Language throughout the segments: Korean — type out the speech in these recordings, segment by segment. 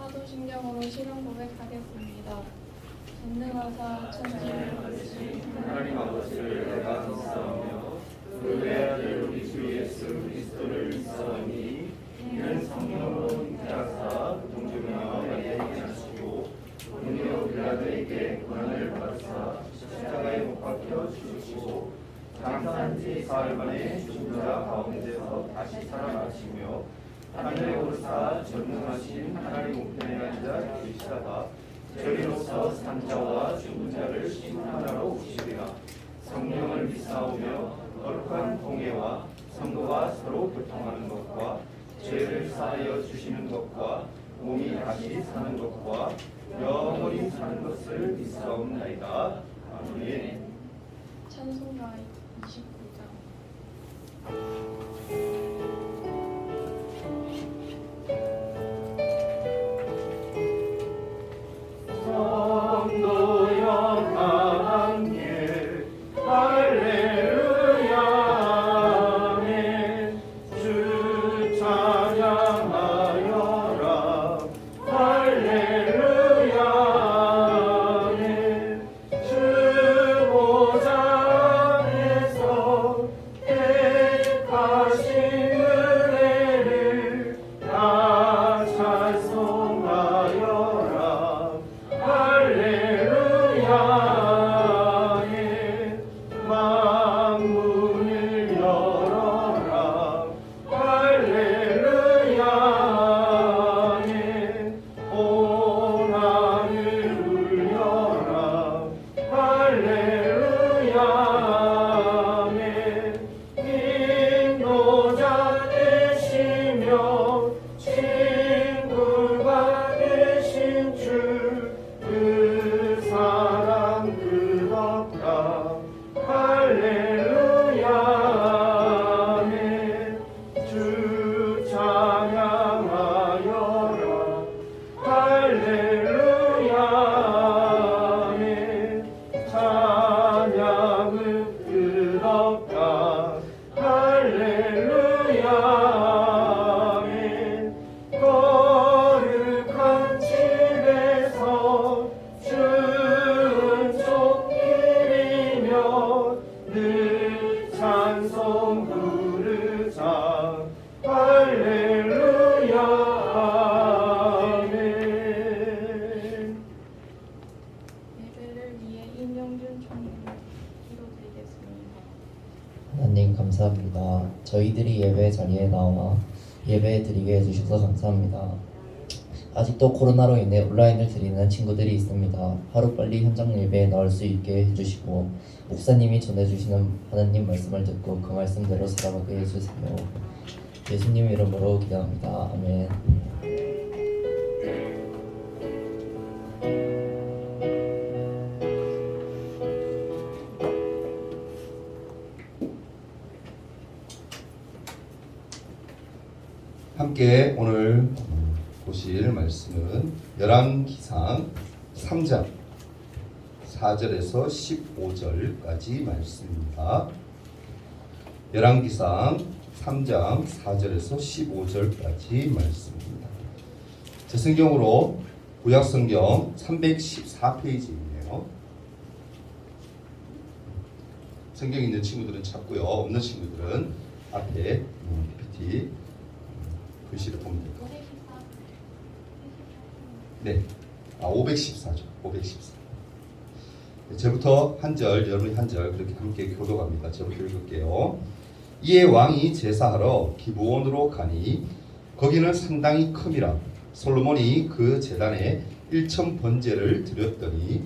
사도신경으로 신앙 고백하겠습니다. 전능하사 천지를 만드신 하나님 아버지를 내가 믿사오며 그 외아들 우리 주 예수 그리스도를 믿사오니 이는 성령으로 잉태하사 동정녀 마리아에게 나시고 본디오 빌라도에게 고난을 받으사 십자가에 못 박혀 죽으시고 장사한 지 사흘 만에 죽은 자 가운데서 다시 살아나시며 하늘에 오르사 전능하신 하나님 우편에 앉아 계시다가 저리로서 산자와 죽은 자를 심판하러 오시리라. 성령을 믿사오며 거룩한 공예와 성도가 서로 교통하는 것과 죄를 사하여 주시는 것과 몸이 다시 사는 것과 영원히 사는 것을 믿사옵나이다. 아멘. 찬송가 29장. 하나님 감사합니다. 저희들이 예배 자리에 나와 예배 드리게 해주셔서 감사합니다. 아직도 코로나로 인해 온라인을 드리는 친구들이 있습니다. 하루빨리 현장 예배에 나올 수 있게 해주시고 목사님이 전해주시는 하나님 말씀을 듣고 그 말씀대로 살아가게 해주세요. 예수님 이름으로 기도합니다. 아멘. 함께 오늘 보실 말씀은 열왕기상 3장 4절에서 15절까지 말씀입니다. 열왕기상 3장 4절에서 15절까지 말씀입니다. 제 성경으로 구약성경 314페이지이네요. 성경 있는 친구들은 찾고요. 없는 친구들은 앞에 PPT 글씨를 보면 될까요? 네, 514죠. 514. 제부터 한 절, 여러분이 한 절 그렇게 함께 교독합니다. 제부터 읽을게요. 이에 왕이 제사하러 기브온으로 가니 거기는 상당히 큼이라. 솔로몬이 그 제단에 1천 번제를 드렸더니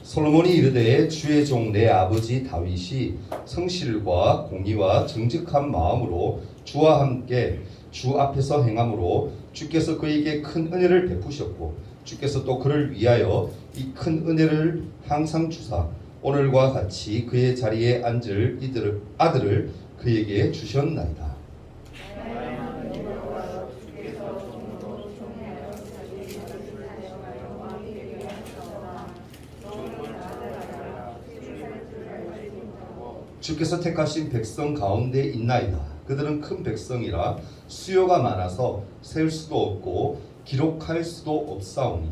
솔로몬이 이르되 주의 종 내 아버지 다윗이 성실과 공의와 정직한 마음으로 주와 함께 주 앞에서 행함으로 주께서 그에게 큰 은혜를 베푸셨고 주께서 또 그를 위하여 이 큰 은혜를 항상 주사 오늘과 같이 그의 자리에 앉을 아들을 그에게 주셨나이다. 주께서 택하신 백성 가운데 있나이다. 그들은 큰 백성이라 수요가 많아서 셀 수도 없고 기록할 수도 없사오니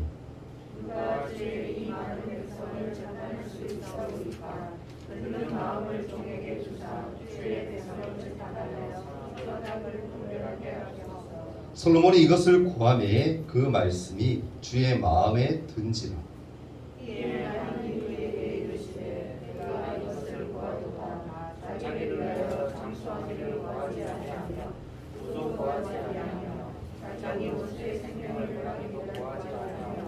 누가 주의 이 많은 백성을 재판할 수 있사오리까. 그들은 마음을 종에게 주사 주의 백성을 재판하여 선악을 분별하게 하소서. 솔로몬이 이것을 구하매 그 말씀이 주의 마음에 든지라. 이에 하나님이 그에게 이르시되 내가 이것을 구하도다. 자기를 위하여 장수하기를 구하지 아니하며 부도 구하지 아니하며 자기 원수의 생명을 변하기도 구하지 아니하며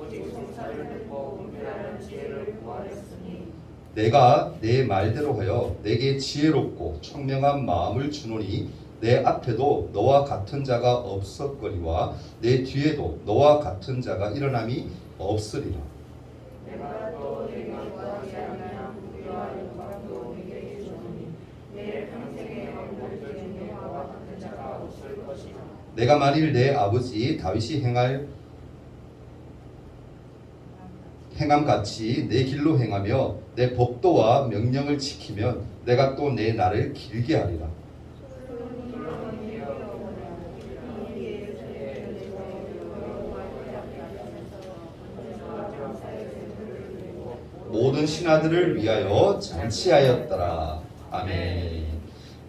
오직 송사를 듣고 분별하는 지혜를 구하였으니 내가 내 말대로 하여 내게 지혜롭고 청명한 마음을 주노니 내 앞에도 너와 같은 자가 없었거니와 내 뒤에도 너와 같은 자가 일어남이 없으리라. 내가 또 내게 구하지 아니한 부귀와 영광도 내게 주노니 내 평생의 왕국 중에 너와 같은 자가 없을 것이라. 내가 만일 내 아버지 다윗이 행함같이 내 길로 행하며 내 법도와 명령을 지키면 내가 또 내 날을 길게 하리라. 모든 신하들을 위하여 잔치하였더라. 아멘.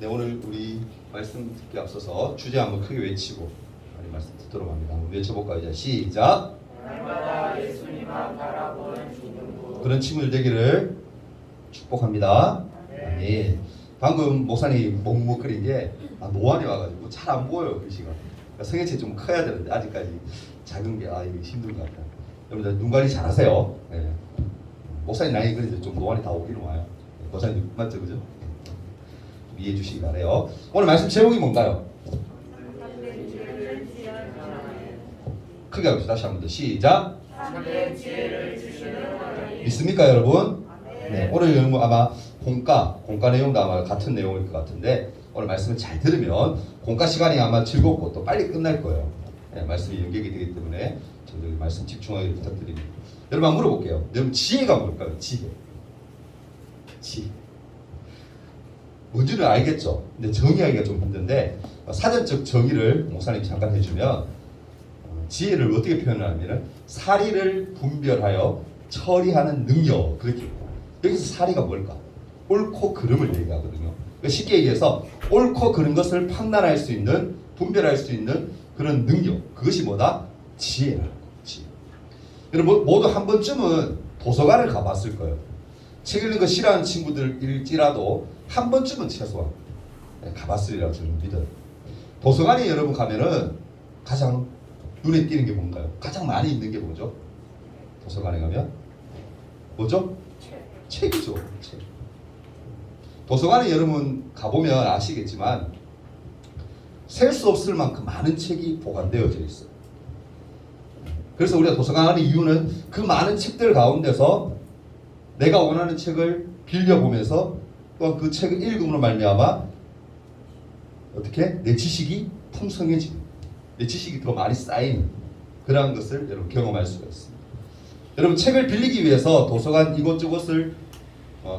네, 오늘 우리 말씀 듣기 앞서서 주제 한번 크게 외치고 우리 말씀 듣도록 합니다. 한번 외쳐볼까요? 이제 시작. 날마다 예수님만 바라보는 주님으로 그런 친구들 되기를 축복합니다. 아멘. 방금 목사님 묵묵거린 게 노안이 와가지고 잘 안 보여요, 글씨가. 그러니까 성경책 좀 커야 되는데 아직까지 작은 게 이게 힘든 것 같아요. 여러분들 눈 관리 잘하세요. 네. 목사님 나이 그래도 좀 노안이 다 오기는 와요. 목사님 맞죠, 그죠? 좀 이해해 주시기 바래요. 오늘 말씀 제목이 뭔가요? 크게 합시다. 다시 한 번 더 시작. 참된 지혜를 주시는 하나님. 믿습니까, 여러분? 네. 오늘 여러분 아마 공과 내용도 아마 같은 내용일 것 같은데 오늘 말씀을 잘 들으면 공과 시간이 아마 즐겁고 또 빨리 끝날 거예요. 네, 말씀이 연결이 되기 때문에 저희 말씀 집중하게 부탁드립니다. 여러분 한번 물어볼게요. 여러분 지혜가 뭘까요? 지혜. 뭔지는 알겠죠? 근데 정의하기가 좀 힘든데 사전적 정의를 목사님이 잠깐 해주면 지혜를 어떻게 표현하냐면 사리를 분별하여 처리하는 능력, 그렇게 여기서 사리가 뭘까? 옳고 그름을 얘기하거든요. 그러니까 쉽게 얘기해서 옳고 그른 것을 판단할 수 있는, 분별할 수 있는 그런 능력, 그것이 뭐다? 지혜라. 지혜. 여러분 모두 한 번쯤은 도서관을 가봤을 거예요. 책 읽는 거 싫어하는 친구들일지라도 한 번쯤은 최소한 가봤으리라고 저는 믿어요. 도서관에 여러분 가면은 가장 눈에 띄는 게 뭔가요? 가장 많이 있는 게 뭐죠? 도서관에 가면 뭐죠? 책이죠. 책. 도서관에 여러분 가보면 아시겠지만 셀 수 없을 만큼 많은 책이 보관되어져 있어요. 그래서 우리가 도서관 가는 이유는 그 많은 책들 가운데서 내가 원하는 책을 빌려보면서 또 그 책을 읽음으로 말미암아 어떻게? 내 지식이 풍성해지는, 내 지식이 더 많이 쌓이는 그러한 것을 여러분 경험할 수가 있습니다. 여러분 책을 빌리기 위해서 도서관 이곳저곳을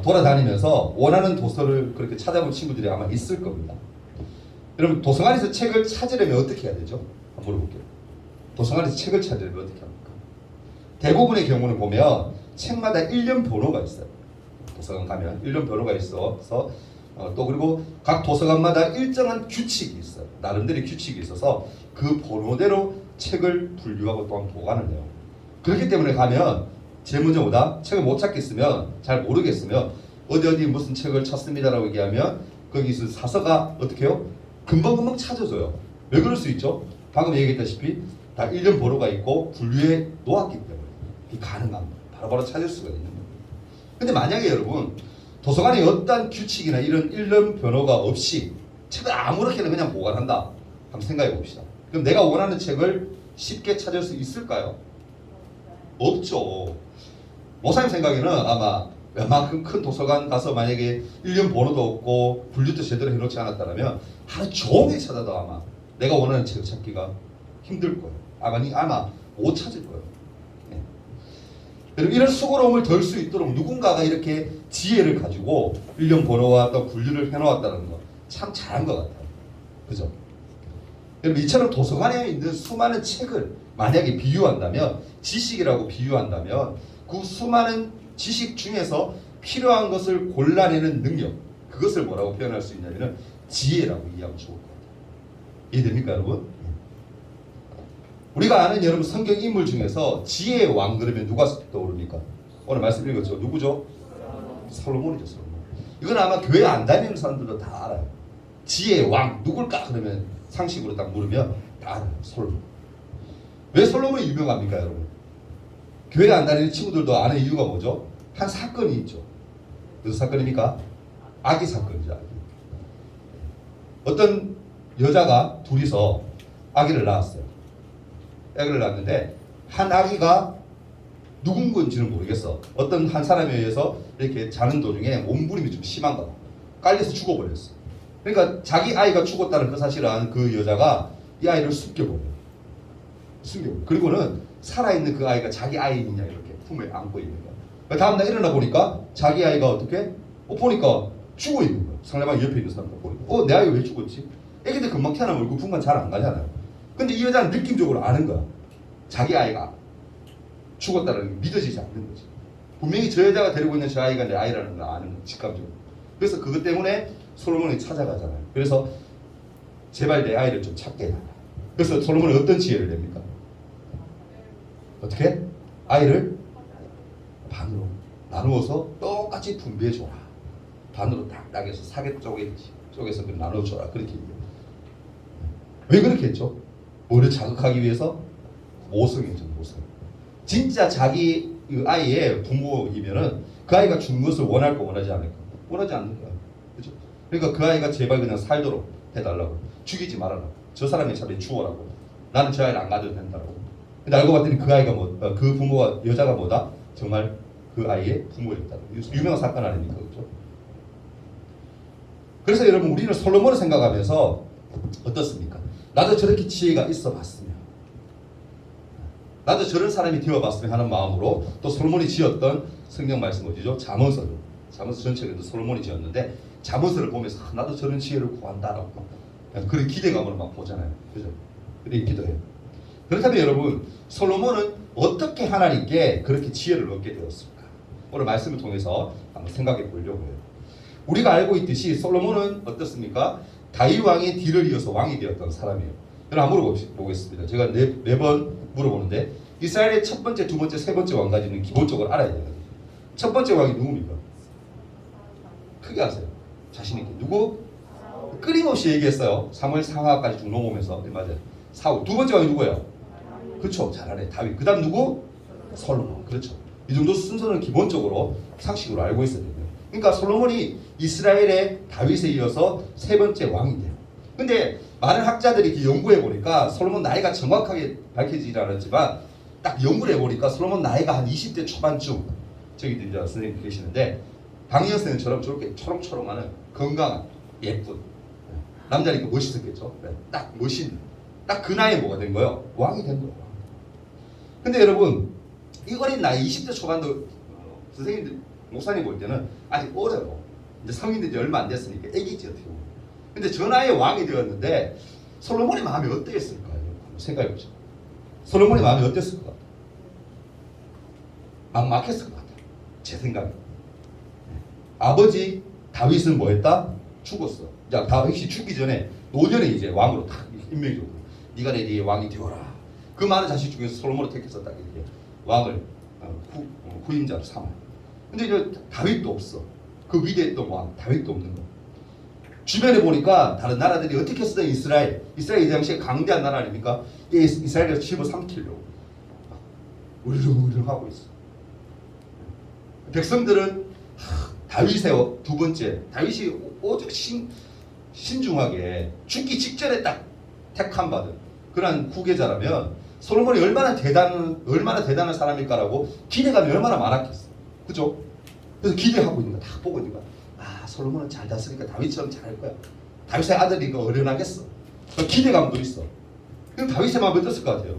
돌아다니면서 원하는 도서를 그렇게 찾아본 친구들이 아마 있을 겁니다. 여러분 도서관에서 책을 찾으려면 어떻게 해야 되죠? 한번 물어볼게요. 도서관에서 책을 찾으려면 어떻게 합니까? 대부분의 경우는 보면 책마다 일련 번호가 있어요. 도서관 가면 일련 번호가 있어서 또 그리고 각 도서관마다 일정한 규칙이 있어요. 나름대로 규칙이 있어서 그 번호대로 책을 분류하고 또한 보관을 해요. 그렇기 때문에 가면 제일 먼저 뭐다? 책을 못 찾겠으면, 잘 모르겠으면 어디 무슨 책을 찾습니다라고 얘기하면 거기서 사서가 어떻게 해요? 금방금방 찾아줘요. 왜 그럴 수 있죠? 방금 얘기했다시피 다 일련 번호가 있고 분류해 놓았기 때문에 이게 가능합니다. 바로바로 찾을 수가 있는 겁니다. 근데 만약에 여러분 도서관에 어떠한 규칙이나 이런 일련 번호가 없이 책을 아무렇게나 그냥 보관한다 한번 생각해 봅시다. 그럼 내가 원하는 책을 쉽게 찾을 수 있을까요? 없죠. 목사님 생각에는 아마 웬만큼 큰 도서관 가서 만약에 일련 번호도 없고 분류도 제대로 해놓지 않았다면 하루 종일 찾아도 아마 내가 원하는 책을 찾기가 힘들 거예요. 아마 못 찾을 거예요. 네. 여러분 이런 수고로움을 덜 수 있도록 누군가가 이렇게 지혜를 가지고 일련 번호와 또 분류를 해놓았다는 거 참 잘한 것 같아요. 그죠? 여러분 이처럼 도서관에 있는 수많은 책을 만약에 비유한다면 지식이라고 비유한다면 그 수많은 지식 중에서 필요한 것을 골라내는 능력 그것을 뭐라고 표현할 수 있냐면 지혜라고 이해하면 좋을 것 같아요. 이해됩니까 여러분? 우리가 아는 여러분 성경 인물 중에서 지혜의 왕 그러면 누가 떠오릅니까? 오늘 말씀 읽었죠? 누구죠? 솔로몬이죠. 솔로몬. 이건 아마 교회 안 다니는 사람들도 다 알아요. 지혜의 왕 누굴까? 그러면 상식으로 딱 물으면 다 알아요. 솔로몬. 왜 솔로몬이 유명합니까 여러분? 교회 안 다니는 친구들도 아는 이유가 뭐죠? 한 사건이 있죠. 무슨 사건입니까? 아기 사건이죠. 아기. 어떤 여자가 둘이서 아기를 낳았어요. 아기를 낳았는데 한 아기가 누군 건지는 모르겠어. 어떤 한 사람에 의해서 이렇게 자는 도중에 몸부림이 좀 심한가 봐. 깔려서 죽어버렸어. 그러니까 자기 아이가 죽었다는 그 사실을 아는 그 여자가 이 아이를 숨겨버려요. 숨겨버려요. 그리고는 살아있는 그 아이가 자기 아이냐 이렇게 품에 안고 있는 거야. 다음날 일어나 보니까 자기 아이가 어떻게? 보니까 죽어 있는 거야. 상대방 옆에 있는 사람들 보니까 내 아이가 왜 죽었지? 애기들 금방 태어나면 얼굴 분간 잘 안 가잖아요. 근데 이 여자는 느낌적으로 아는 거야. 자기 아이가 죽었다는 게 믿어지지 않는 거지. 분명히 저 여자가 데리고 있는 저 아이가 내 아이라는 걸 아는 거야. 직감적으로. 그래서 그것 때문에 솔로몬이 찾아가잖아요. 그래서 제발 내 아이를 좀 찾게 해달라. 그래서 솔로몬은 어떤 지혜를 냅니까? 어떻게? 아이를 반으로 나누어서 똑같이 분배해줘라. 반으로 딱 해서 사개 쪼개서 나눠줘라. 그렇게 얘기해요. 왜 그렇게 했죠? 뭐를 자극하기 위해서? 모성이죠. 모성. 진짜 자기 아이의 부모이면은 그 아이가 죽는 것을 원할까 원하지 않을까? 원하지 않는 거야. 그죠? 그러니까 그 아이가 제발 그냥 살도록 해달라고. 죽이지 말아라. 저 사람이 차라리 죽어라고. 나는 저 아이를 안 가져도 된다고. 근데 알고 봤더니 그 아이가 그 부모가 여자가 뭐다? 정말 그 아이의 부모였다. 유명한 사건 아닙니까? 그죠? 그래서 여러분 우리는 솔로몬을 생각하면서 어떻습니까? 나도 저렇게 지혜가 있어 봤으면, 나도 저런 사람이 되어 봤으면 하는 마음으로 또 솔로몬이 지었던 성경 말씀 어디죠? 잠언서 전체에도 솔로몬이 지었는데 잠언서를 보면서 나도 저런 지혜를 구한다라고 그런 기대감으로 막 보잖아요. 그죠? 그렇게 기도해요. 그렇다면 여러분 솔로몬은 어떻게 하나님께 그렇게 지혜를 얻게 되었을까? 오늘 말씀을 통해서 한번 생각해 보려고 해요. 우리가 알고 있듯이 솔로몬은 어떻습니까? 다윗 왕의 뒤를 이어서 왕이 되었던 사람이에요. 여러분 한번 물어보겠습니다. 제가 매번 물어보는데 이스라엘의 첫 번째, 두 번째, 세 번째 왕까지는 기본적으로 알아야 되거든요. 첫 번째 왕이 누굽니까? 크게 아세요. 자신 있게. 누구? 끊임없이 얘기했어요. 사무엘 상하까지 쭉 넘어오면서. 네, 맞아요. 사울. 두 번째 왕이 누구예요? 그렇죠. 잘하네. 다윗. 그 다음 누구? 솔로몬. 그렇죠. 이 정도 순서는 기본적으로 상식으로 알고 있어야 돼요. 그러니까 솔로몬이 이스라엘의 다윗에 이어서 세 번째 왕이 돼요. 근데 많은 학자들이 이렇게 연구해 보니까 솔로몬 나이가 정확하게 밝혀지지 않았지만 딱 연구를 해보니까 솔로몬 나이가 한 20대 초반쯤, 저기 이제 선생님 계시는데 박영 선생님처럼 저렇게 초롱초롱하는 건강한 예쁜 남자니까 멋있었겠죠. 딱 멋있는 딱 그 나이에 뭐가 된 거예요? 왕이 된 거예요. 근데 여러분 이 어린 나이 20대 초반도 선생님들 목사님 볼 때는 아직 어려요. 이제 성인 된 지 얼마 안 됐으니까 애기지 어떻게 보면. 근데 저 나이에 왕이 되었는데 솔로몬의 마음이 어땠을까요? 생각해 보죠. 솔로몬의 마음이 어땠을 것 같아요? 막막했을 것 같아요. 제 생각에. 아버지 다윗은 뭐했다? 죽었어. 자, 다윗이 죽기 전에 노년에 이제 왕으로 딱 임명적으로 네가 내 뒤에 왕이 되어라. 그 많은 자식 중에서 솔로몬을 택해서 딱 이렇게 왕을 후임자로 삼아요. 근데 이제 다윗도 없어. 그 위대했던 왕 다윗도 없는 거. 주변에 보니까 다른 나라들이 어떻게 쓰던 이스라엘 이 당시에 강대한 나라 아닙니까? 이스라엘에서 집어삼키려고 으르렁 하고 있어. 백성들은 다윗의 두 번째, 다윗이 오직 신중하게 죽기 직전에 딱 택함 받은 그런 후계자라면 솔로몬이 얼마나 대단한 사람일까라고 기대감이 얼마나 많았겠어. 그죠? 그래서 기대하고 있는 거 다 보고 있는 거야. 아, 솔로몬은 잘 다스리니까 다윗처럼 잘할 거야. 다윗의 아들이니까 어련하겠어. 기대감도 있어. 그럼 다윗의 마음이 어땠을 것 같아요?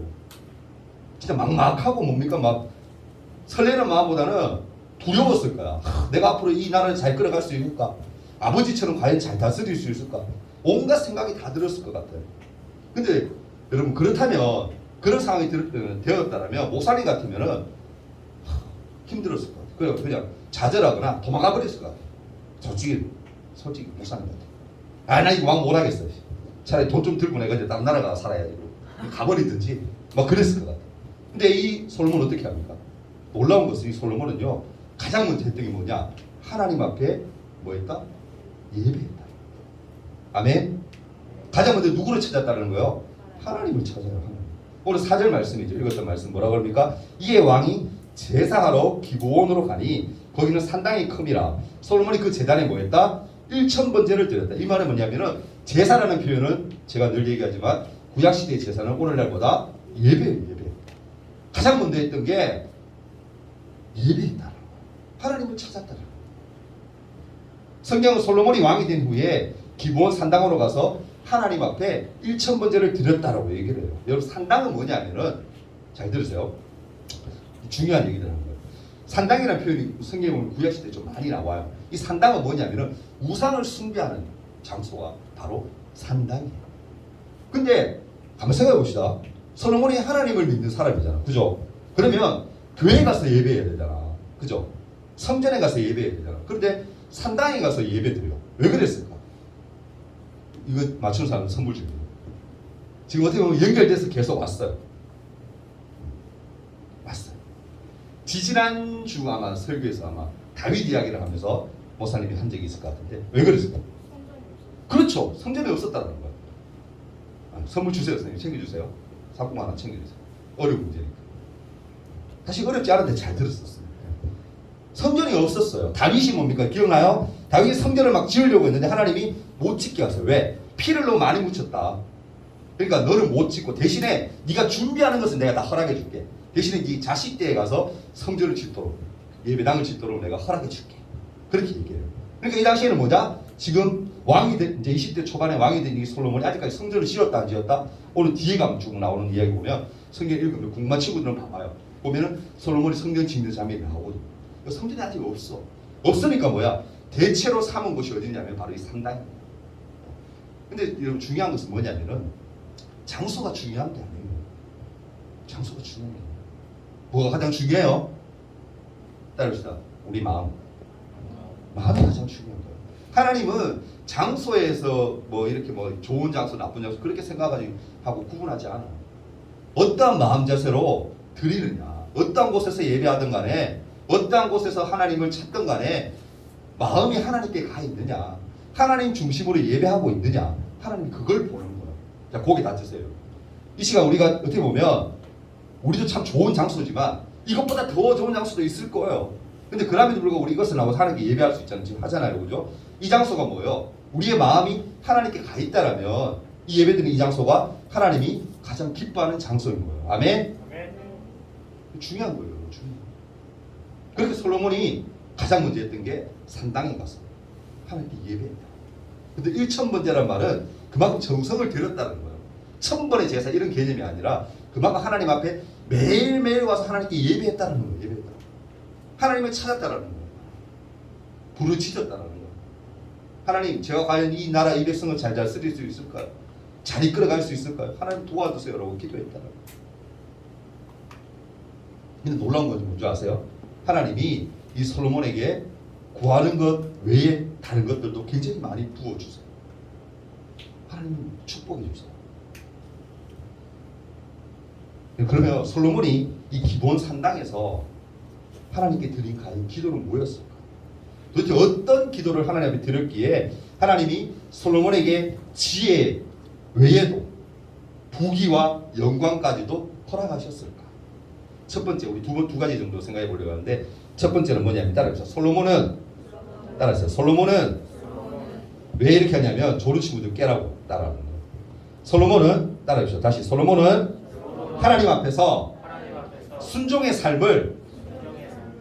진짜 막막하고 뭡니까? 막 설레는 마음보다는 두려웠을 거야. 내가 앞으로 이 나라를 잘 끌어갈 수 있을까? 아버지처럼 과연 잘 다스릴 수 있을까? 온갖 생각이 다 들었을 것 같아요. 근데 여러분 그렇다면 그런 상황이 되었다면 목사님 같으면은 힘들었을 것 같아요. 그냥 좌절하거나 도망가 버렸을 것 같아요. 솔직히 목사님 같아요. 나 이거 왕 못하겠어. 차라리 돈 좀 들고 내가 이제 다른 나라 가 살아야지. 가버리든지 막 그랬을 것 같아요. 근데 이 솔로몬은 어떻게 합니까? 놀라운 것은 이 솔로몬은요 가장 먼저 했던 게 뭐냐? 하나님 앞에 뭐 했다? 예배했다. 아멘. 가장 먼저 누구를 찾았다는 거예요? 하나님을 찾아요. 하나님. 오늘 4절 말씀이죠. 읽었던 말씀 뭐라고 합니까? 이에 왕이 제사하러 기브온으로 가니 거기는 산당이 큼이라. 솔로몬이 그 제단에 뭐 했다? 1000번제를 드렸다. 이 말은 뭐냐면은 제사라는 표현은 제가 늘 얘기하지만 구약시대의 제사는 오늘날보다 예배예요. 예배. 가장 먼저 했던 게 예배했다. 하나님을 찾았다. 성경은 솔로몬이 왕이 된 후에 기브온 산당으로 가서 하나님 앞에 1000번제를 드렸다라고 얘기를 해요. 여러분 산당은 뭐냐면은 잘 들으세요. 중요한 얘기를 하는 거예요. 산당이라는 표현이 성경에 보면 구약시대에 좀 많이 나와요. 이 산당은 뭐냐면은 우상을 숭배하는 장소가 바로 산당이에요. 근데 한번 생각해 봅시다. 솔로몬이 하나님을 믿는 사람이잖아. 그죠? 그러면 교회에 가서 예배해야 되잖아. 그죠? 성전에 가서 예배해야 되잖아. 그런데 산당에 가서 예배 드려. 왜 그랬을까? 이거 맞추는 사람은 선물 줍니다. 지금 어떻게 보면 연결돼서 계속 왔어요. 왔어요. 지지난주 아마 설교에서 아마 다윗 이야기를 하면서 목사님이 한 적이 있을 것 같은데 왜 그랬을까? 그렇죠. 성전이 없었다는 거예요. 선물 주세요. 선생님 챙겨주세요. 상품 하나 챙겨주세요. 어려운 문제니까. 사실 어렵지 않은데 잘 들었었어요. 성전이 없었어요. 다윗이 뭡니까? 기억나요? 다윗이 성전을 막 지으려고 했는데 하나님이 못 짓게 하세요. 왜? 피를 너무 많이 묻혔다. 그러니까 너는 못 짓고 대신에 네가 준비하는 것은 내가 다 허락해 줄게. 대신에 네 자식 때에 가서 성전을 짓도록 예배당을 짓도록 내가 허락해 줄게. 그렇게 얘기해요. 그러니까 이 당시에는 뭐냐? 지금 왕이 된 이제 20대 초반에 왕이 된 이 솔로몬이 아직까지 성전을 지었다 안 지었다? 오늘 뒤에 가면 쭉 나오는 이야기 보면 성경 읽으면 궁금한 친구들은 봐봐요. 보면은 솔로몬이 성전 짓는 장면이 나오거든요. 성전이 아직 없어. 없으니까 뭐야? 대체로 삼은 곳이 어디냐면 바로 이 산당이에요. 근데 여러분 중요한 것은 뭐냐면은 장소가 중요한 게 아니에요. 장소가 중요한 게 아니에요. 뭐가 가장 중요해요? 따릅시다. 우리 마음. 마음이 가장 중요한 거예요. 하나님은 장소에서 뭐 이렇게 뭐 좋은 장소, 나쁜 장소 그렇게 생각하고 구분하지 않아요. 어떠한 마음 자세로 드리느냐, 어떠한 곳에서 예배하든 간에, 어떠한 곳에서 하나님을 찾든 간에 마음이 하나님께 가 있느냐, 하나님 중심으로 예배하고 있느냐, 하나님 그걸 보는 거예요. 자, 고개 다 드세요. 이 시간 우리가 어떻게 보면 우리도 참 좋은 장소지만 이것보다 더 좋은 장소도 있을 거예요. 근데 그럼에도 불구하고 우리 이것을 나와서 하나님께 예배할 수 있잖아요. 지금 하잖아요. 그죠? 이 장소가 뭐예요? 우리의 마음이 하나님께 가 있다라면 이 예배드리는 이 장소가 하나님이 가장 기뻐하는 장소인 거예요. 아멘? 중요한 거예요. 중요한 거예요. 그렇게 솔로몬이 가장 먼저 했던 게 산당에 가서 하나님께 예배했다. 근데 1000번제란 말은 그만큼 정성을 들였다는 거예요. 1000번의 제사 이런 개념이 아니라 그만큼 하나님 앞에 매일매일 와서 하나님께 예배했다는 거예요. 예배했다. 하나님을 찾았다는 거예요. 부르짖었다는 거예요. 하나님, 제가 과연 이 나라 이 백성을 잘 다스릴 수 있을까요? 잘 이끌어갈 수 있을까요? 하나님 도와주세요 라고 기도했다는 거예요. 근데 놀라운 것이 뭔지 아세요? 하나님이 이 솔로몬에게 구하는 것 외에 다른 것들도 굉장히 많이 부어주세요. 하나님 축복해 주세요. 그러면 솔로몬이 이 기브온 산당에서 하나님께 드린 과연 기도는 뭐였을까? 도대체 어떤 기도를 하나님 앞에 드렸기에 하나님이 솔로몬에게 지혜 외에도 부귀와 영광까지도 허락하셨을까? 첫 번째, 우리 두 가지 정도 생각해 보려고 하는데, 첫 번째는 뭐냐면 따라해보세요. 솔로몬은 따라하세요. 솔로몬은 왜 이렇게 하냐면 조르 친구들 깨라고 따라하는 거예요. 솔로몬은 따라해보세요. 다시 솔로몬은 하나님 앞에서 순종의 삶을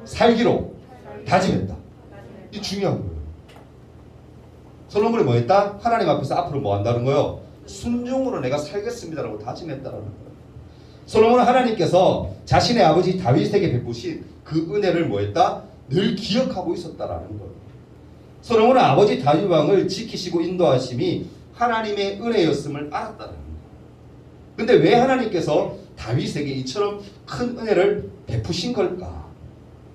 살기로 다짐했다. 이 중요한 거예요. 솔로몬이 뭐 했다? 하나님 앞에서 앞으로 뭐 한다는 거예요? 순종으로 내가 살겠습니다라고 다짐했다라는 거예요. 솔로몬은 하나님께서 자신의 아버지 다윗에게 베푸신 그 은혜를 뭐했다? 늘 기억하고 있었다라는 거예요. 솔로몬은 아버지 다윗 왕을 지키시고 인도하심이 하나님의 은혜였음을 알았다는 거예요. 근데 왜 하나님께서 다윗에게 이처럼 큰 은혜를 베푸신 걸까?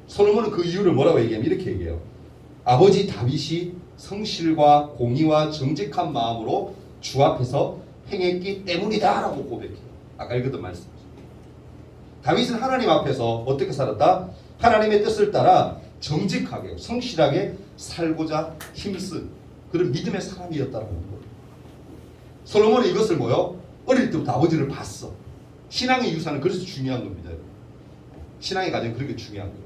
솔로몬은 그 이유를 뭐라고 얘기하면 이렇게 얘기해요. 아버지 다윗이 성실과 공의와 정직한 마음으로 주 앞에서 행했기 때문이다 라고 고백해요. 아까 읽었던 말씀. 다윗은 하나님 앞에서 어떻게 살았다? 하나님의 뜻을 따라 정직하게 성실하게 살고자 힘쓴 그런 믿음의 사람이었다는 거예요. 솔로몬은 이것을 뭐요? 어릴 때부터 아버지를 봤어. 신앙의 유산은 그래서 중요한 겁니다. 신앙의 과정이 그렇게 중요한 거예요.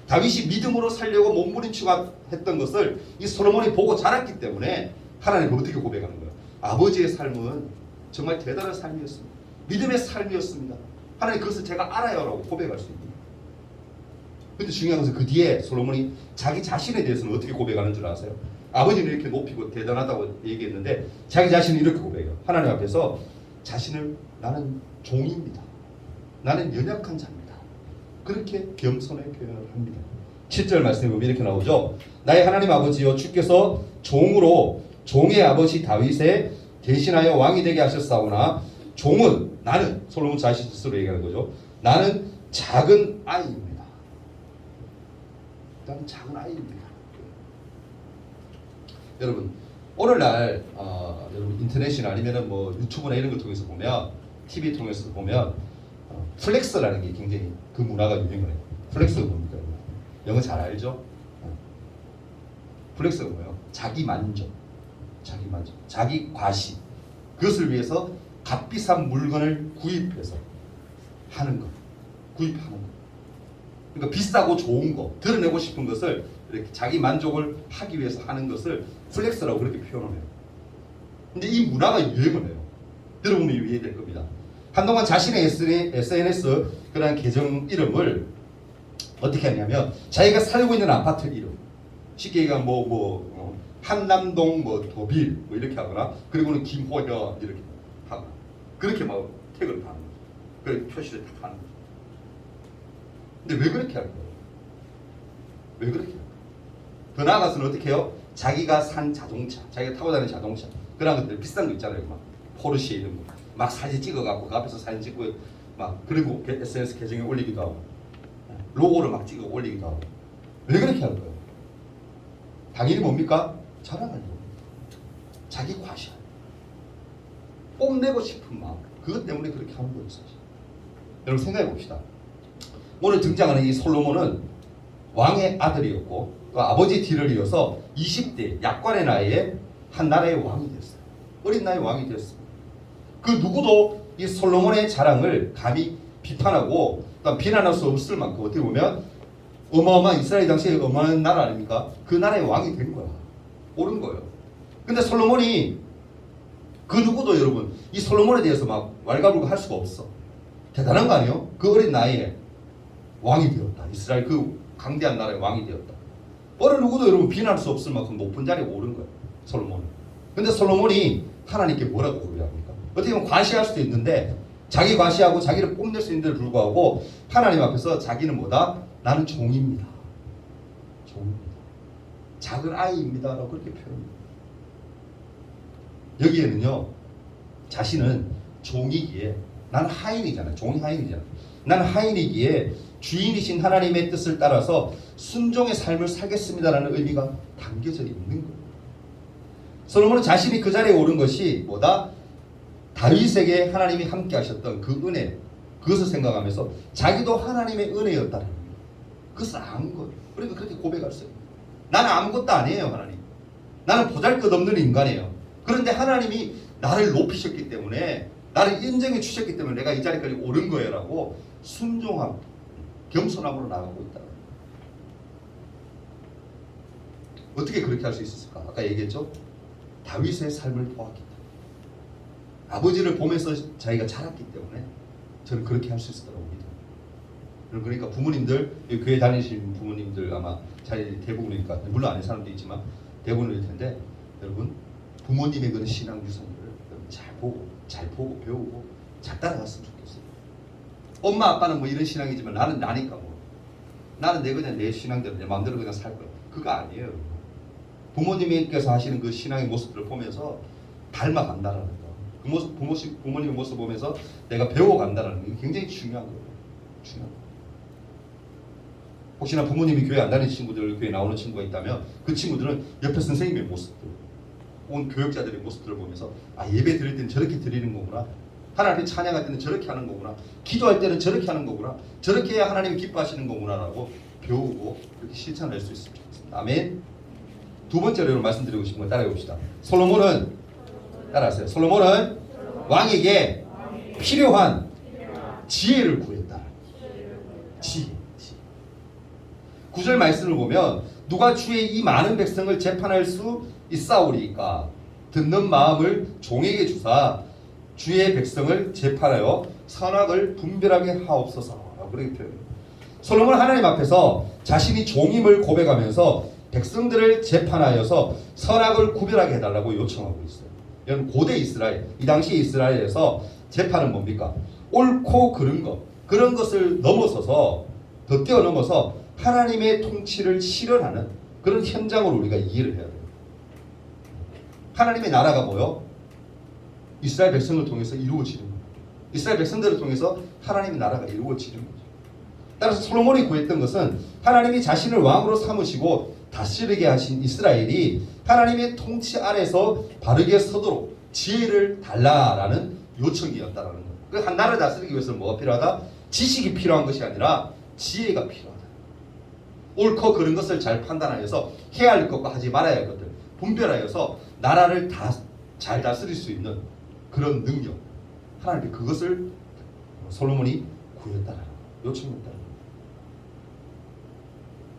다윗이 믿음으로 살려고 몸부림치고 했던 것을 이 솔로몬이 보고 자랐기 때문에 하나님을 어떻게 고백하는 거예요? 아버지의 삶은 정말 대단한 삶이었습니다. 믿음의 삶이었습니다. 하나님 그것을 제가 알아요 라고 고백할 수 있는. 근데 중요한 것은 그 뒤에 솔로몬이 자기 자신에 대해서는 어떻게 고백하는 줄 아세요? 아버지는 이렇게 높이고 대단하다고 얘기했는데 자기 자신은 이렇게 고백해요. 하나님 앞에서 자신을 나는 종입니다. 나는 연약한 자입니다. 그렇게 겸손하게 표현을 합니다. 7절 말씀에 보면 이렇게 나오죠. 나의 하나님 아버지여 주께서 종으로 종의 아버지 다윗에 대신하여 왕이 되게 하셨사오나 종은 나는 솔로몬 자신 스스로 얘기하는 거죠. 나는 작은 아이입니다. 나는 작은 아이입니다. 여러분 오늘날 여러분 인터넷이나 아니면은 뭐 유튜브나 이런 걸 통해서 보면 TV 통해서 보면 플렉스라는 게 굉장히 그 문화가 유행을 해요. 플렉스가 뭡니까? 영어 잘 알죠? 플렉스가 뭐예요? 자기 만족, 자기 만족, 자기 과시. 그것을 위해서 값비싼 물건을 구입해서 하는 것, 구입하는 것. 그러니까 비싸고 좋은 거, 드러내고 싶은 것을 이렇게 자기 만족을 하기 위해서 하는 것을 플렉스라고 그렇게 표현을 해요. 근데 이 문화가 유행을 해요. 들어보면 이해될 겁니다. 한동안 자신의 SNS 그런 계정 이름을 어떻게 하냐면 자기가 살고 있는 아파트 이름, 쉽게 얘기하면 한남동 도빌 이렇게 하거나 그리고는 김호현 이렇게 하거나 그렇게 막 태그를 하는 거죠. 그렇게 표시를 딱 하는 거죠. 근데 왜 그렇게 할 거예요? 왜 그렇게 할까요? 더 나아가서는 어떻게 해요? 자기가 산 자동차, 자기가 타고 다니는 자동차 그런 것들 비싼 거 있잖아요. 막 포르쉐 이런 거 막 사진 찍어갖고 그 앞에서 사진 찍고 막 그리고 SNS 계정에 올리기도 하고 로고를 막 찍어 올리기도 하고 왜 그렇게 할 거예요? 당연히 뭡니까? 자랑하려고. 자기 과시. 뽐내고 싶은 마음. 그것 때문에 그렇게 하는 거예요, 사실. 여러분 생각해 봅시다. 오늘 등장하는 이 솔로몬은 왕의 아들이었고 또 아버지 뒤를 이어서 20대 약관의 나이에 한 나라의 왕이 됐어요. 어린 나이에 왕이 됐습니다. 그 누구도 이 솔로몬의 자랑을 감히 비판하고 비난할 수 없을 만큼 어떻게 보면 어마어마한 이스라엘 당시에 어마어마한 나라 아닙니까? 그 나라의 왕이 된 거야. 옳은 거예요. 근데 솔로몬이 그 누구도 여러분 이 솔로몬에 대해서 막 왈가불가 할 수가 없어. 대단한 거 아니에요? 그 어린 나이에 왕이 되었다. 이스라엘 그 강대한 나라의 왕이 되었다. 어느 누구도 여러분 비난할 수 없을 만큼 높은 자리에 오른 거예요. 솔로몬은. 근데 솔로몬이 하나님께 뭐라고 고백합니까? 어떻게 보면 과시할 수도 있는데 자기 과시하고 자기를 뽐낼 수 있는데도 불구하고 하나님 앞에서 자기는 뭐다? 나는 종입니다. 종입니다. 작은 아이입니다. 라고 그렇게 표현합니다. 여기에는요. 자신은 종이기에 나는 하인이잖아요. 종이 하인이잖아요. 나는 하인이기에 주인이신 하나님의 뜻을 따라서 순종의 삶을 살겠습니다라는 의미가 담겨져 있는 거예요. 솔로몬은 자신이 그 자리에 오른 것이 뭐다? 다윗에게 하나님이 함께 하셨던 그 은혜, 그것을 생각하면서 자기도 하나님의 은혜였다는 거예요. 그것을 안 거예요. 그러니까 그렇게 고백할 수 있어요. 나는 아무것도 아니에요, 하나님. 나는 보잘것없는 인간이에요. 그런데 하나님이 나를 높이셨기 때문에, 나를 인정해 주셨기 때문에 내가 이 자리까지 오른 거예요 라고 순종함, 겸손함으로 나가고 있다. 어떻게 그렇게 할 수 있었을까? 아까 얘기했죠? 다윗의 삶을 보았기 때문에, 아버지를 보면서 자기가 자랐기 때문에 저는 그렇게 할 수 있을 거라고 믿어요. 그러니까 부모님들, 교회 다니시는 부모님들 아마 자리 대부분이니까, 물론 아닌 사람도 있지만 대부분일 텐데, 여러분 부모님의 그런 신앙 유산들을 잘 보고 배우고 잘 따라갔으면 좋겠어요. 엄마 아빠는 뭐 이런 신앙이지만 나는 나니까 뭐 나는 그냥 내 신앙대로 내 마음대로 그냥 살 거야. 그거 아니에요. 부모님께서 하시는 그 신앙의 모습들을 보면서 닮아간다라는 거. 그 모습 부모님의 모습 보면서 내가 배워간다라는 게 굉장히 중요한 거예요. 중요한 거. 혹시나 부모님이 교회 안 다니는 친구들, 교회 나오는 친구가 있다면 그 친구들은 옆에 선생님의 모습들, 온 교육자들의 모습들을 보면서 아, 예배 드릴 때는 저렇게 드리는 거구나. 하나님 찬양할 때는 저렇게 하는 거구나. 기도할 때는 저렇게 하는 거구나. 저렇게 해야 하나님이 기뻐하시는 거구나라고 배우고 그렇게 실천할 수 있으면 좋겠습니다. 아멘. 두 번째로 말씀드리고 싶은 걸 따라해 봅시다. 솔로몬은 따라하세요. 솔로몬은 왕에게 필요한 지혜를 구했다. 지혜. 9절 말씀을 보면 누가 주의 이 많은 백성을 재판할 수 있사오리까 듣는 마음을 종에게 주사 주의 백성을 재판하여 선악을 분별하게 하옵소서. 그렇게 표현해요. 솔로몬은 하나님 앞에서 자신이 종임을 고백하면서 백성들을 재판하여서 선악을 구별하게 해달라고 요청하고 있어요. 여러분 고대 이스라엘, 이 당시 이스라엘에서 재판은 뭡니까? 옳고 그런 것을 넘어서서 더 뛰어넘어서 하나님의 통치를 실현하는 그런 현장으로 우리가 이해를 해야 돼요. 하나님의 나라가 뭐요? 이스라엘 백성을 통해서 이루어지는 거예요. 이스라엘 백성들을 통해서 하나님의 나라가 이루어지는 거죠. 따라서 솔로몬이 구했던 것은 하나님이 자신을 왕으로 삼으시고 다스리게 하신 이스라엘이 하나님의 통치 아래서 바르게 서도록 지혜를 달라라는 요청이었다라는 거예요. 그 한 나라를 다스리기 위해서는 뭐가 필요하다? 지식이 필요한 것이 아니라 지혜가 필요하다. 옳고 그른 것을 잘 판단하여서 해야 할 것과 하지 말아야 할 것들 분별하여서 나라를 잘 다스릴 수 있는 그런 능력, 하나님께 그것을 솔로몬이 구했다라는 요청했다는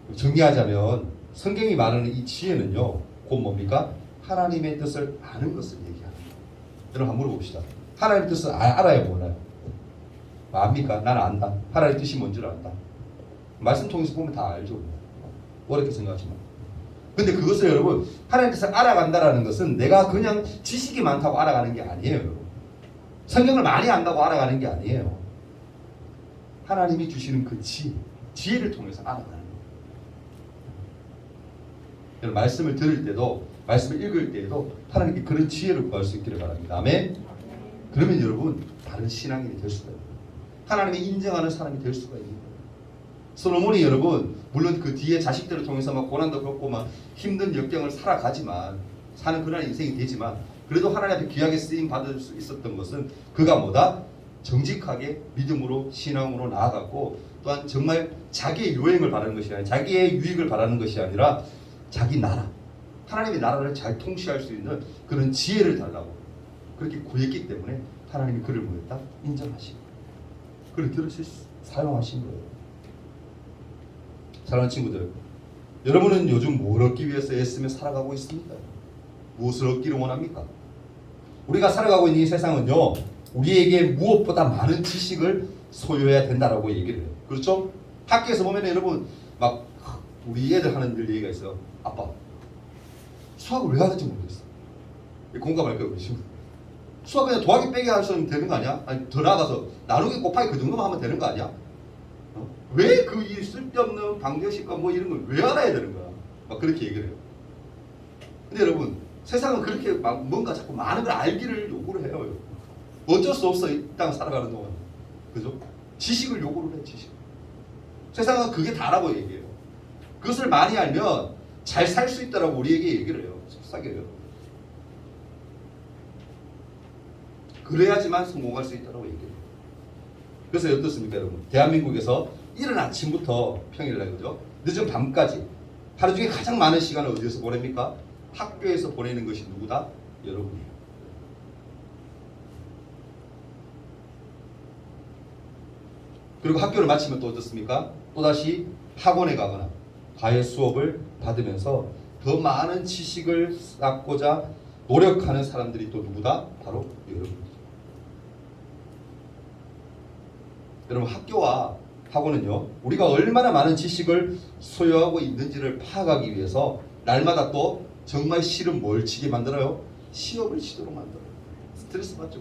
거예요. 정리하자면 성경이 말하는 이 지혜는요, 곧 뭡니까? 하나님의 뜻을 아는 것을 얘기하는 거예요. 여러분 한번 물어봅시다. 하나님의 뜻을 알아야 몰라요? 압니까? 나는 안다. 하나님의 뜻이 뭔지를 안다. 말씀 통해서 보면 다 알죠. 어렵게 생각하지 마. 근데 그것을 여러분 하나님의 뜻을 알아간다라는 것은 내가 그냥 지식이 많다고 알아가는 게 아니에요. 여러분. 성경을 많이 안다고 알아가는 게 아니에요. 하나님이 주시는 그 지혜를 통해서 알아가는 거예요. 여러분 말씀을 들을 때도 말씀을 읽을 때에도 하나님께 그런 지혜를 구할 수 있기를 바랍니다. 아멘. 그러면 여러분 다른 신앙인이 될 수가 있어요. 하나님이 인정하는 사람이 될 수가 있는 거예요. 솔로몬이 여러분 물론 그 뒤에 자식들을 통해서 막 고난도 겪고 막 힘든 역경을 살아가지만 사는 그런 인생이 되지만 그래도 하나님 앞에 귀하게 쓰임 받을 수 있었던 것은 그가 뭐다? 정직하게 믿음으로 신앙으로 나아갔고 또한 정말 자기의 요행을 바라는 것이 아니라 자기의 유익을 바라는 것이 아니라 자기 나라 하나님의 나라를 잘 통치할 수 있는 그런 지혜를 달라고 그렇게 구했기 때문에 하나님이 그를 뭐였다? 인정하시고 그를 들으실 사용하신 거예요. 사랑하는 친구들, 여러분은 요즘 뭘 얻기 위해서 애쓰며 살아가고 있습니까? 무엇을 얻기를 원합니까? 우리가 살아가고 있는 이 세상은요, 우리에게 무엇보다 많은 지식을 소유해야 된다라고 얘기를 해요. 그렇죠? 학교에서 보면 여러분 막 우리 애들 하는 늘 얘기가 있어요. 아빠, 수학을 왜 하는지 모르겠어. 공감할 거예요, 우리 친구. 수학 그냥 더하기 빼기 하시면 되는 거 아니야? 아니 더 나아가서 나누기 곱하기 그 정도만 하면 되는 거 아니야? 왜 그 이 쓸데없는 방정식과 뭐 이런 걸 왜 알아야 되는 거야? 막 그렇게 얘기를 해요. 근데 여러분 세상은 그렇게 막 뭔가 자꾸 많은 걸 알기를 요구를 해요. 어쩔 수 없어 이 땅 살아가는 동안. 그죠? 지식을 요구를 해. 지식. 세상은 그게 다라고 얘기해요. 그것을 많이 알면 잘 살 수 있다라고 우리에게 얘기를 해요. 속삭여요. 그래야지만 성공할 수 있다고 얘기해요. 그래서 어떻습니까 여러분? 대한민국에서 이른 아침부터 평일날 그죠? 늦은 밤까지 하루 중에 가장 많은 시간을 어디에서 보냅니까? 학교에서 보내는 것이 누구다? 여러분이에요. 그리고 학교를 마치면 또 어떻습니까? 또다시 학원에 가거나 과외 수업을 받으면서 더 많은 지식을 쌓고자 노력하는 사람들이 또 누구다? 바로 여러분이죠. 여러분 학교와 학원은요 우리가 얼마나 많은 지식을 소유하고 있는지를 파악하기 위해서 날마다 또 정말 실은 뭘 치게 만들어요? 시험을 치도록 만들어요. 스트레스 받죠.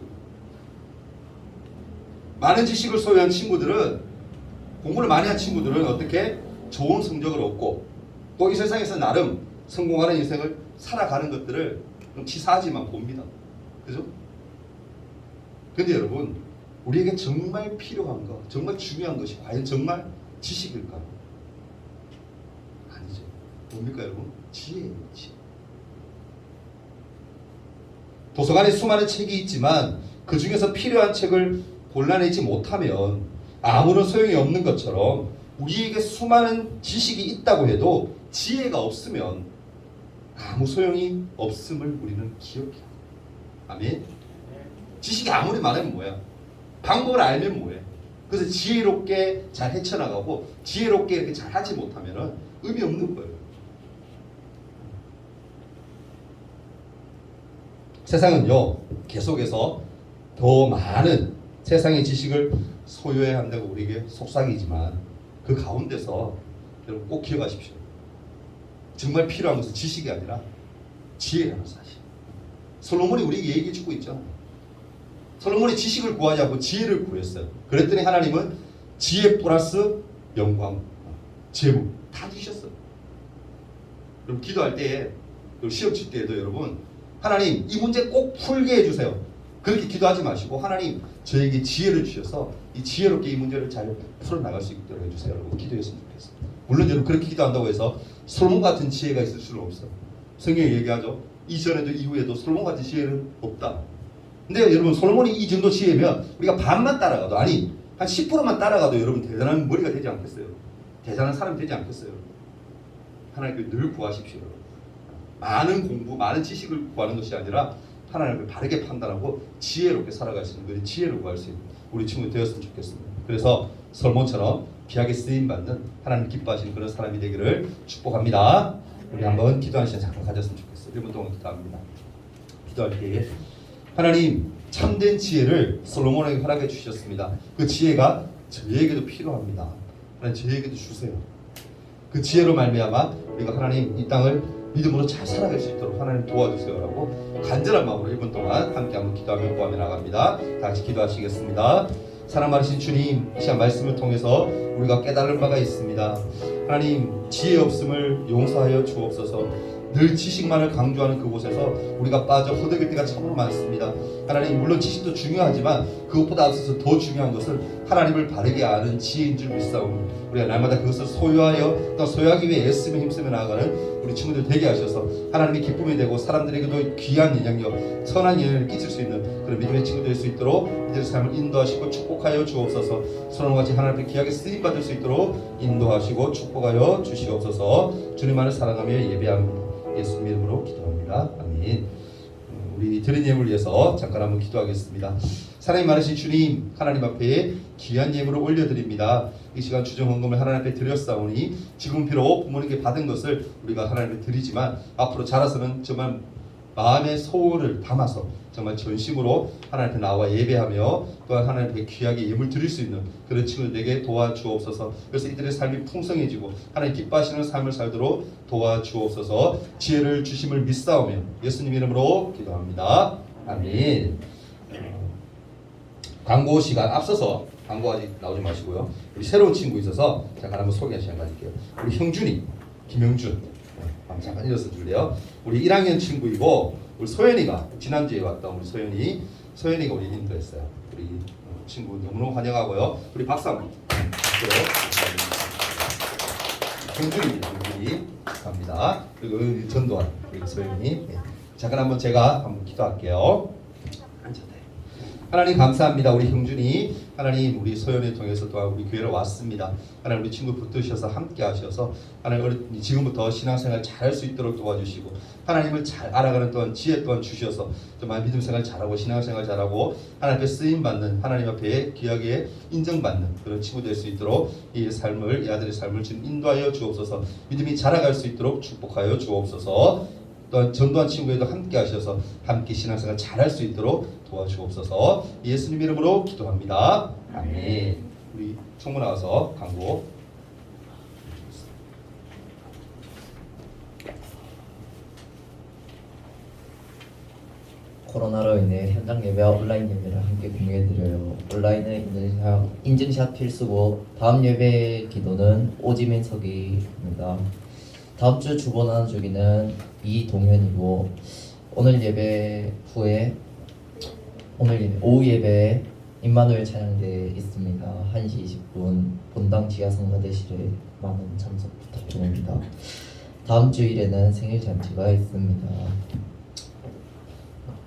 많은 지식을 소유한 친구들은, 공부를 많이 한 친구들은 어떻게 좋은 성적을 얻고 또 이 세상에서 나름 성공하는 인생을 살아가는 것들을 좀 치사하지만 봅니다. 그죠? 근데 여러분, 우리에게 정말 필요한 것, 정말 중요한 것이 과연 정말 지식일까요? 아니죠. 뭡니까 여러분? 지혜예요. 지혜. 도서관에 수많은 책이 있지만 그 중에서 필요한 책을 골라내지 못하면 아무런 소용이 없는 것처럼, 우리에게 수많은 지식이 있다고 해도 지혜가 없으면 아무 소용이 없음을 우리는 기억해야 합니다. 아멘. 지식이 아무리 많으면 뭐야? 방법을 알면 뭐해? 그래서 지혜롭게 잘 헤쳐나가고 지혜롭게 이렇게 잘 하지 못하면 의미 없는 거예요. 세상은요, 계속해서 더 많은 세상의 지식을 소유해야 한다고 우리에게 속삭이지만 그 가운데서 여러분 꼭 기억하십시오. 정말 필요한 것은 지식이 아니라 지혜라는 사실. 솔로몬이 우리에게 얘기해 주고 있죠. 솔로몬이 지식을 구하지 않고 지혜를 구했어요. 그랬더니 하나님은 지혜 플러스 영광, 재물 다 주셨어요. 여러분 기도할 때에, 시험 칠 때에도 여러분, 하나님 이 문제 꼭 풀게 해주세요. 그렇게 기도하지 마시고, 하나님 저에게 지혜를 주셔서 이 지혜롭게 이 문제를 잘 풀어나갈 수 있도록 해주세요 라고 기도했으면 좋겠어요. 물론 여러분 그렇게 기도한다고 해서 솔로몬 같은 지혜가 있을 수는 없어요. 성경이 얘기하죠. 이전에도 이후에도 솔로몬 같은 지혜는 없다. 근데 여러분 솔로몬이 이 정도 지혜면 우리가 반만 따라가도, 아니 한 10%만 따라가도 여러분 대단한 머리가 되지 않겠어요? 대단한 사람이 되지 않겠어요? 하나님께 늘 구하십시오. 많은 공부, 많은 지식을 구하는 것이 아니라 하나님을 바르게 판단하고 지혜롭게 살아갈 수 있는, 그 지혜를 구할 수 있는 우리 친구 되었으면 좋겠습니다. 그래서 솔몬처럼 귀하게 쓰임받는, 하나님 기뻐하시는 그런 사람이 되기를 축복합니다. 우리 한번 기도하는 시간 잠깐 가졌으면 좋겠어요. 1분 동안 기도합니다. 기도할 때에 하나님 참된 지혜를 솔로몬에게 허락해 주셨습니다. 그 지혜가 저희에게도 필요합니다. 하나님 저희에게도 주세요. 그 지혜로 말미암아 우리가 하나님 이 땅을 믿음으로 잘 살아갈 수 있도록 하나님 도와주세요라고 간절한 마음으로 1분 동안 함께 한번 기도하며 구하며 나갑니다. 다 같이 기도하시겠습니다. 사랑 많으신 주님, 이 시간 말씀을 통해서 우리가 깨달을 바가 있습니다. 하나님 지혜 없음을 용서하여 주옵소서. 늘 지식만을 강조하는 그곳에서 우리가 빠져 허덕일 때가 참으로 많습니다. 하나님 물론 지식도 중요하지만 그것보다 앞서서 더 중요한 것은 하나님을 바르게 아는 지혜인 줄 믿사오니 우리가 날마다 그것을 소유하여 또 소유하기 위해 애쓰며 힘쓰며 나아가는 우리 친구들 되게 하셔서 하나님의 기쁨이 되고 사람들에게도 귀한 영향력, 선한 영향을 끼칠 수 있는 그런 믿음의 친구 될 수 있도록 이들의 삶을 인도하시고 축복하여 주옵소서. 서로같이 하나님 앞에 귀하게 쓰임받을 수 있도록 인도하시고 축복하여 주시옵소서. 주님 안을 사랑하며 예배합니다. 예수님 이름으로 기도합니다. 아멘. 우리 드린 예물을 위해서 잠깐 한번 기도하겠습니다. 사랑이 많으신 주님, 하나님 앞에 귀한 예물을 올려드립니다. 이 시간 주정 헌금을 하나님 앞에 드렸사오니 지금 비록 부모님께 받은 것을 우리가 하나님 앞에 드리지만 앞으로 자라서는 정말 마음의 소원을 담아서 정말 전심으로 하나님 앞에 나와 예배하며 또한 하나님 앞에 귀하게 예물 드릴 수 있는 그런 친구들에게 도와주옵소서. 그래서 이들의 삶이 풍성해지고 하나님 기뻐하시는 삶을 살도록 도와주옵소서. 지혜를 주심을 믿사오며 예수님 이름으로 기도합니다. 아멘. 광고 시간 앞서서 광고 아직 나오지 마시고요. 우리 새로운 친구 있어서 잠깐 한번 소개 시간 가질게요. 우리 형준이, 김형준. 잠깐 일어서 줄래요? 우리 1학년 친구이고 우리 소연이가 지난주에 왔던 우리 소연이가 우리 인도했어요. 우리 친구 너무너무 환영하고요. 우리 박수 한번. 형준입니다. 형준이 감사합니다. 그리고 전도환 우리 소연이. 잠깐 한번 제가 한번 기도할게요. 하나님 감사합니다. 우리 형준이 하나님 우리 소연을 통해서 또한 우리 교회로 왔습니다. 하나님 우리 친구 붙드셔서 함께 하셔서 하나님 지금부터 신앙생활 잘할 수 있도록 도와주시고 하나님을 잘 알아가는 또한 지혜 또한 주셔서 정말 믿음생활 잘하고 신앙생활 잘하고 하나님 앞에 쓰임받는 하나님 앞에 귀하게 인정받는 그런 친구 될 수 있도록 이 삶을 이 아들의 삶을 지금 인도하여 주옵소서. 믿음이 자라갈 수 있도록 축복하여 주옵소서. 또한 전도한 친구에도 함께 하셔서 함께 신앙생활 잘할 수 있도록 도와주옵소서. 예수님 이름으로 기도합니다. 아멘. 우리 총무 나와서 광고. 코로나로 인해 현장 예배와 온라인 예배를 함께 공유해드려요. 온라인은 인증샷 필수고 다음 예배 기도는 오지민석이입니다. 다음 주 주보 나눠주기는 이동현이고 오늘 예배 오후 예배에 임마누엘 찬양대 있습니다. 1시 20분 본당 지하 성가대실에 많은 참석 부탁드립니다. 다음 주일에는 생일 잔치가 있습니다.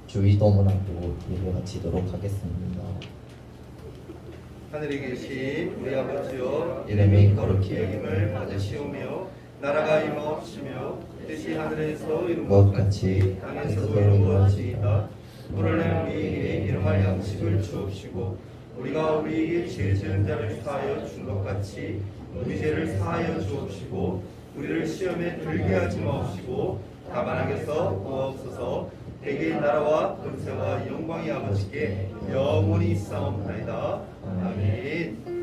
주의도문하고 예배 마치도록 하겠습니다. 하늘에 계신 우리 아버지여, 이름이 거룩히 거룩히 여김을 받으시오며 나라가 임하옵시며 뜻이 하늘에서 이룬 것 것 같이 같이 땅에서도 땅에서도 이루어지이다. 오늘날 우리에게 일용할 양식을 주옵시고 우리가 우리에게 죄 지은 자를 사하여 준 것 같이 우리 죄를 사하여 주옵시고 우리를 시험에 들게 하지 마옵시고 다만 하게서 구하옵소서. 대개의 나라와 권세와 영광이 아버지께 영원히 있사옵나이다. 아멘.